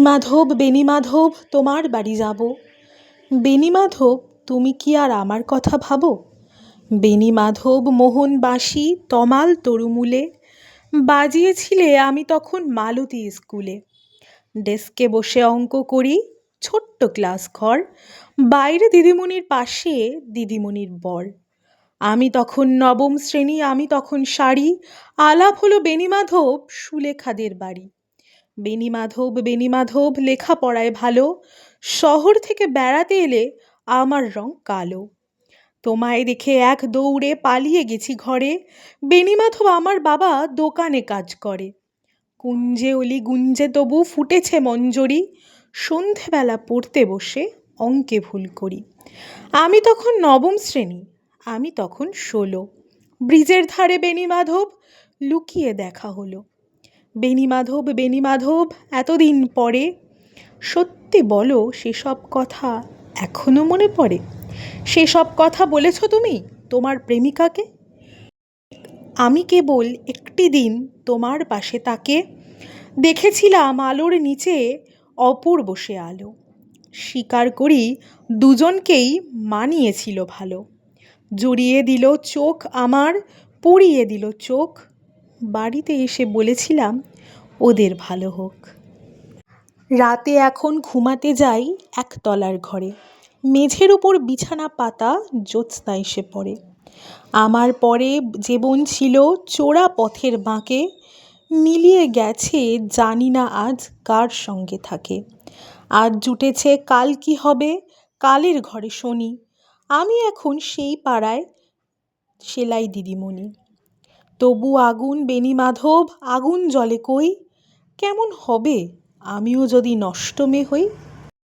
মাধব বেণীমাধব তোমার বাড়ি যাব। বেণীমাধব তুমি কি আর আমার কথা ভাবো? বেণীমাধব মোহন বাঁশি তমাল তরুমূলে বাজিয়েছিলে আমি তখন মালতী স্কুলে। ডেস্কে বসে অঙ্ক করি, ছোট্ট ক্লাস ঘর, বাইরে দিদিমণির পাশে দিদিমণির বর। আমি তখন নবম শ্রেণী, আমি তখন শাড়ি, আলাপ হলো বেণীমাধব সুলেখাদের বাড়ি। বেণীমাধব লেখাপড়ায় ভালো, শহর থেকে বেড়াতে এলে আমার রং কালো। তোমায় দেখে এক দৌড়ে পালিয়ে গেছি ঘরে, বেণীমাধব আমার বাবা দোকানে কাজ করে। কুঞ্জে অলি গুঞ্জে তবু ফুটেছে মঞ্জরি, সন্ধেবেলা পড়তে বসে অঙ্কে ভুল করি। আমি তখন নবম শ্রেণী, আমি তখন 16। ব্রিজের ধারে বেণীমাধব লুকিয়ে দেখা হলো। বেণীমাধব এতদিন পরে, সত্যি বলো সেসব কথা এখনো মনে পড়ে? সেসব কথা বলেছ তুমি তোমার প্রেমিকাকে? আমি কেবল একটি দিন তোমার পাশে তাকে দেখেছিলাম আলোর নিচে, অপূর্ব সে আলো। স্বীকার করি দুজনকেই মানিয়েছিল ভালো। জড়িয়ে দিল চোখ আমার, পুড়িয়ে দিল চোখ। বাড়িতে এসে বলেছিলাম ওদের ভালো হোক। রাতে এখন ঘুমাতে যাই একতলার ঘরে, মেঝের উপর বিছানা পাতা জ্যোৎস্না এসে পড়ে। আমার পরে যে বোন ছিল চোরা পথের বাঁকে, মিলিয়ে গেছে জানি না আজ কার সঙ্গে থাকে। আজ জুটেছে কাল কি হবে, কালের ঘরে শনি। আমি এখন সেই পাড়ায় সেলাই দিদিমণি। তবু আগুন বেণীমাধব, আগুন জ্বলে কই? কেমন হবে আমিও যদি নষ্ট মেয়ে হই?